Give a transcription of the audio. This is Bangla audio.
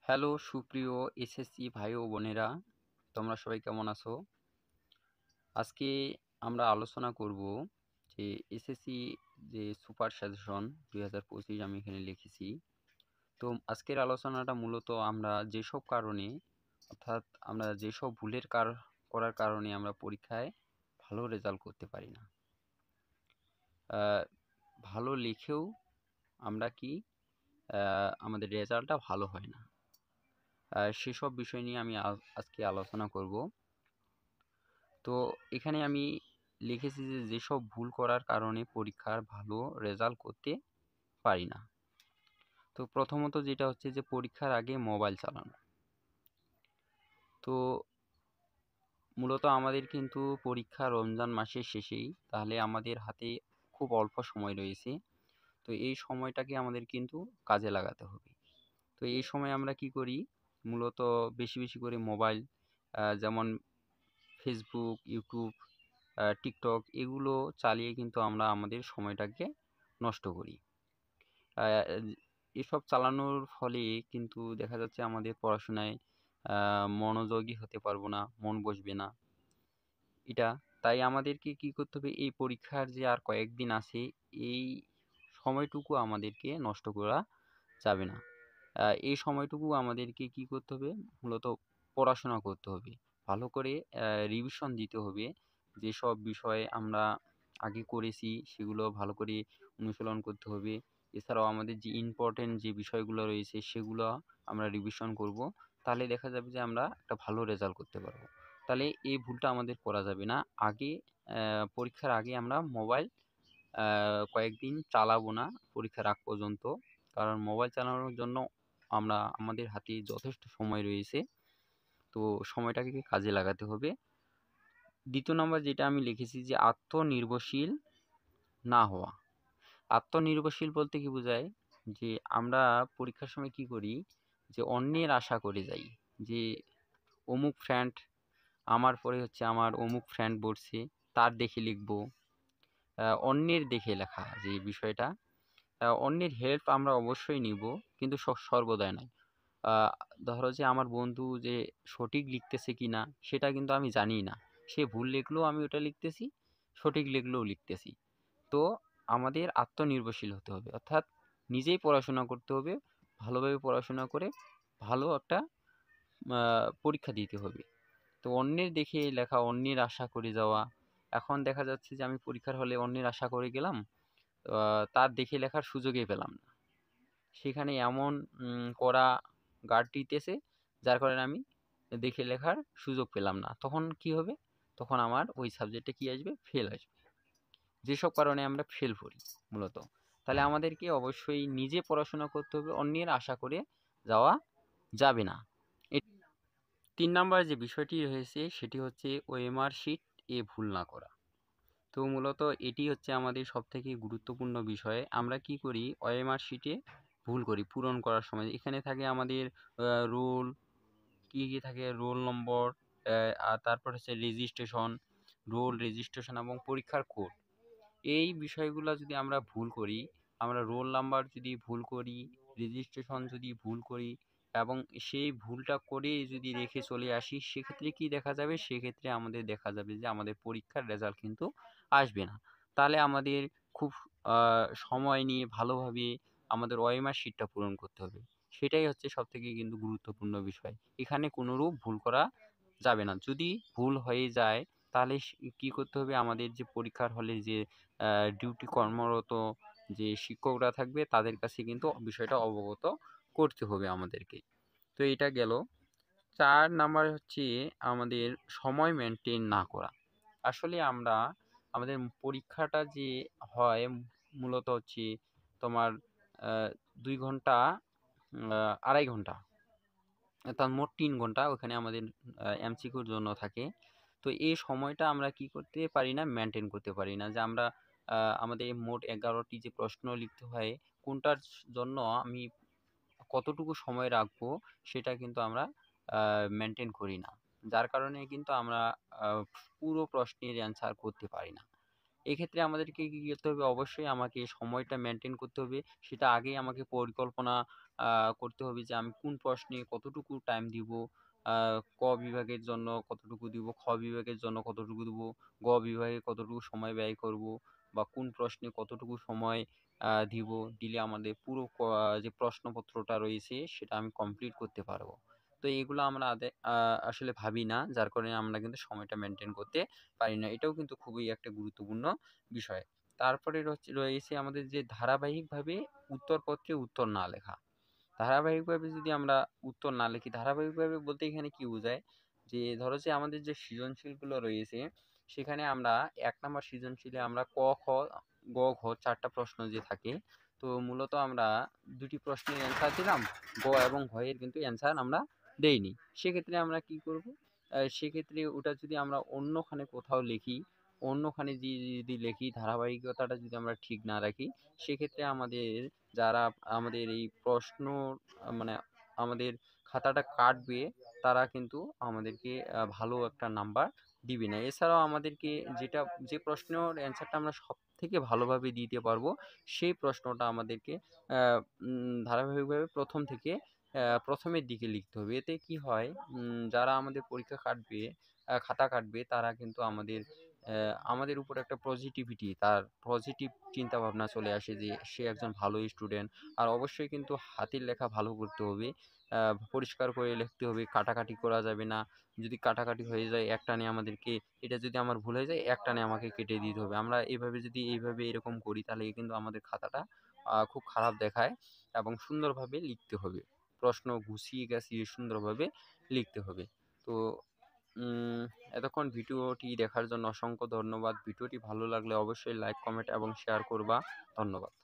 হ্যালো সুপ্রিয় এসএসসি ভাই ও বোনেরা, তোমরা সবাই কেমন আছো? আজকে আমরা আলোচনা করব যে এসএসসি যে সুপার সাজেশন 2025 আমি এখানে লিখেছি। তো আজকের আলোচনাটা মূলত আমরা যেসব কারণে, অর্থাৎ আমরা যেসব করার কারণে আমরা পরীক্ষায় ভালো রেজাল্ট করতে পারি না। ভালো লিখেও আমরা আমাদের রেজাল্টটা ভালো হয় না। সেসব বিষয় নিয়ে আমি আজকে আলোচনা করব। তো এখানে আমি লিখেছি যে যেসব ভুল করার কারণে পরীক্ষার ভালো রেজাল্ট করতে পারি না। তো প্রথমত যেটা হচ্ছে যে পরীক্ষার আগে মোবাইল চালানো। তো মূলত আমাদের কিন্তু পরীক্ষা রমজান মাসের শেষেই, তাহলে আমাদের হাতে খুব অল্প সময় রয়েছে। তো এই সময়টাকে আমাদের কিন্তু কাজে লাগাতে হবে। তো এই সময় আমরা কি করি, মূলত বেশি বেশি করে মোবাইল, যেমন ফেসবুক, ইউটিউব, টিকটক এগুলো চালিয়ে কিন্তু আমরা আমাদের সময়টাকে নষ্ট করি। এসব চালানোর ফলে কিন্তু দেখা যাচ্ছে আমাদের পড়াশোনায় মনোযোগী হতে পারবো না, মন বসবে না এটা। তাই আমাদেরকে কি করতে হবে, এই পরীক্ষার যে আর কয়েকদিন আছে এই সময়টুকু আমাদেরকে নষ্ট করা যাবে না। এই সময়টুকু আমাদেরকে কি করতে হবে, মূলত পড়াশোনা করতে হবে, ভালো করে রিভিশন দিতে হবে। যেসব বিষয়ে আমরা আগে করেছি সেগুলো ভালো করে অনুশীলন করতে হবে। এছাড়াও আমাদের যে ইম্পর্টেন্ট যে বিষয়গুলো রয়েছে সেগুলো আমরা রিভিশন করব। তাহলে দেখা যাবে যে আমরা একটা ভালো রেজাল্ট করতে পারবো। তাহলে এই ভুলটা আমাদের করা যাবে না। পরীক্ষার আগে আমরা মোবাইল কয়েকদিন চালাবো না পরীক্ষার আগ পর্যন্ত। কারণ মোবাইল চালানোর জন্য আমাদের হাতে যথেষ্ট সময় রয়েছে। তো সময়টাকে কাজে লাগাতে হবে। দ্বিতীয় নম্বর যেটা আমি লিখেছি যে আত্মনির্ভরশীল না হওয়া। আত্মনির্ভরশীল বলতে কি বোঝায়, যে আমরা পরীক্ষার সময় কি করি, যে অন্যের আশা করে যাই, যে অমুক ফ্রেন্ড আমার পরে হচ্ছে আমার অমুক ফ্রেন্ড বলছে তার দেখে লিখবো। অন্যের দেখে লেখা যে বিষয়টা, অন্যের হেল্প আমরা অবশ্যই নিব, কিন্তু সর্বদাই নয়। আহ, ধরো যে আমার বন্ধু যে সঠিক লিখতেছে কিনা সেটা কিন্তু আমি জানি না, সে ভুল লিখলেও আমি ওটা লিখতেছি, সঠিক লিখলেও লিখতেছি। তো আমাদের আত্মনির্ভরশীল হতে হবে, অর্থাৎ নিজেই পড়াশোনা করতে হবে, ভালোভাবে পড়াশোনা করে ভালো একটা পরীক্ষা দিতে হবে। তো অন্যের দেখে লেখা, অন্যের আশা করে যাওয়া, এখন দেখা যাচ্ছে যে আমি পরীক্ষার হলে অন্যের আশা করে গেলাম, তার দেখে লেখার সুযোগই পেলাম না। সেখানে এমন কড়া গার্ড দিতেছে, যার কারণে আমি দেখে লেখার সুযোগ পেলাম না। তখন কি হবে, তখন আমার ওই সাবজেক্টে কি আসবে, ফেল আসবে। যেসব কারণে আমরা ফেল করি মূলত। তাহলে আমাদেরকে অবশ্যই নিজে পড়াশোনা করতে হবে, অন্যের আশা করে যাওয়া যাবে না। 3 নাম্বার যে বিষয়টি রয়েছে সেটি হচ্ছে ওএমআর শিট এ ভুল না করা। তো মূলত এটি হচ্ছে আমাদের সবথেকে গুরুত্বপূর্ণ বিষয়। আমরা কি করি, ওএমআর শিটে ভুল করি পূরণ করার সময়। এখানে থাকে আমাদের রোল, কি থাকে, রোল নম্বর, আর তারপর হচ্ছে রেজিস্ট্রেশন, রেজিস্ট্রেশন এবং পরীক্ষার কোড। এই বিষয়গুলো যদি আমরা ভুল করি, আমরা রোল নাম্বার যদি ভুল করি, রেজিস্ট্রেশন যদি ভুল করি এবং সেই ভুলটা করে যদি রেখে চলে আসি, সেক্ষেত্রে কি দেখা যাবে, সেক্ষেত্রে আমাদের দেখা যাবে যে আমাদের পরীক্ষার রেজাল্ট কিন্তু আসবে না। তাহলে আমাদের খুব সময় নিয়ে ভালোভাবে আমাদের ওএমআর শিটটা পূরণ করতে হবে। সেটাই হচ্ছে সব থেকে কিন্তু গুরুত্বপূর্ণ বিষয়। এখানে কোনোরূপ ভুল করা যাবে না। যদি ভুল হয়ে যায় তাহলে কি করতে হবে, আমাদের যে পরীক্ষার হলে যে ডিউটি কর্মরত যে শিক্ষকরা থাকবে তাদের কাছে কিন্তু বিষয়টা অবগত করতে হবে আমাদেরকে। তো এটা গেল। 4 নাম্বার হচ্ছে আমাদের সময় মেনটেন না করা। আসলে আমরা আমাদের পরীক্ষাটা যে হয় মূলত হচ্ছে তোমার 2 ঘন্টা, 2.5 ঘন্টা, তার মোট 3 ঘন্টা ওখানে আমাদের এমসিকিউর জন্য থাকে। তো এই সময়টা আমরা কি করতে পারি না, মেনটেন করতে পারি না, যে আমরা আমাদের মোট 11টি যে প্রশ্ন লিখতে হয়, কোনটার জন্য আমি কতটুকু সময় রাখবো সেটা কিন্তু আমরা মেনটেন করি না। যার কারণে কিন্তু আমরা পুরো প্রশ্নের অ্যান্সার করতে পারি না। এক্ষেত্রে আমাদেরকে কি করতে হবে, অবশ্যই আমাকে সময়টা মেনটেন করতে হবে। সেটা আগেই আমাকে পরিকল্পনা করতে হবে যে আমি কোন প্রশ্নে কতটুকু টাইম দিব, ক বিভাগের জন্য কতটুকু দিব, খ বিভাগের জন্য কতটুকু দিব, গ বিভাগে কতটুকু সময় ব্যয় করব, বা কোন প্রশ্নে কতটুকু সময় দিব, দিলে আমাদের পুরো যে প্রশ্নপত্রটা রয়েছে সেটা আমি কমপ্লিট করতে পারবো। তো এগুলো আমরা আসলে ভাবি না, যার কারণে আমরা কিন্তু সময়টা মেনটেন করতে পারি না। এটাও কিন্তু খুবই একটা গুরুত্বপূর্ণ বিষয়। তারপরে রয়েছে আমাদের যে ধারাবাহিকভাবে উত্তরপত্রে উত্তর না লেখা। ধারাবাহিকভাবে যদি আমরা উত্তর না লিখি, ধারাবাহিকভাবে বলতে এখানে কি বোঝায়, যে ধরো যে আমাদের যে সৃজনশীলগুলো রয়েছে সেখানে আমরা ১ নাম্বার সৃজনশীলে আমরা ক, খ, গ, ঘ ৪ টা প্রশ্ন যে থাকে, তো মূলত আমরা ২ টি প্রশ্নের অ্যান্সার দিলাম, গ এবং ঘ এর কিন্তু অ্যান্সার আমরা দেইনি। সেক্ষেত্রে আমরা কি করব? সেক্ষেত্রে ওটা যদি আমরা অন্যখানে কোথাও লিখি, অন্যখানে যদি লিখি, ধারাবাহিকতাটা যদি আমরা ঠিক না রাখি, সেক্ষেত্রে আমাদের যারা আমাদের এই প্রশ্ন মানে আমাদের খাতাটা কাটবে, তারা কিন্তু আমাদেরকে ভালো একটা নাম্বার দিবে না। এছাড়াও আমাদেরকে যে প্রশ্নের অ্যান্সারটা আমরা সবথেকে ভালোভাবে দিতে পারবো, সেই প্রশ্নটা আমাদেরকে ধারাবাহিকভাবে ১ম থেকে ১ম এর দিকে লিখতে হবে। এতে কি হয়, যারা আমাদের পরীক্ষা কাটবে, খাতা কাটবে, তারা কিন্তু আমাদের উপর একটা তার পজিটিভ চিন্তাভাবনা চলে আসে যে সে একজন ভালো স্টুডেন্ট। আর অবশ্যই কিন্তু হাতের লেখা ভালো করতে হবে। পরিষ্কার করে লিখতে হবে, কাটাকাটি করা যাবে না। যদি কাটাকাটি হয়ে যায় একটানে আমাদেরকে, এটা যদি আমার ভুল হয়ে যায় একটানে আমাকে কেটে দিতে হবে। আমরা এইভাবে এরকম করি, তাহলে কিন্তু আমাদের খাতাটা খুব খারাপ দেখায়, এবং সুন্দরভাবে লিখতে হবে। প্রশ্ন গুছিয়ে গাছিয়ে সুন্দরভাবে লিখতে হবে। তো উম এতক্ষণ ভিডিওটি দেখার জন্য অসংখ্য ধন্যবাদ। ভিডিওটি ভালো লাগলে অবশ্যই লাইক, কমেন্ট এবং শেয়ার করবা। ধন্যবাদ।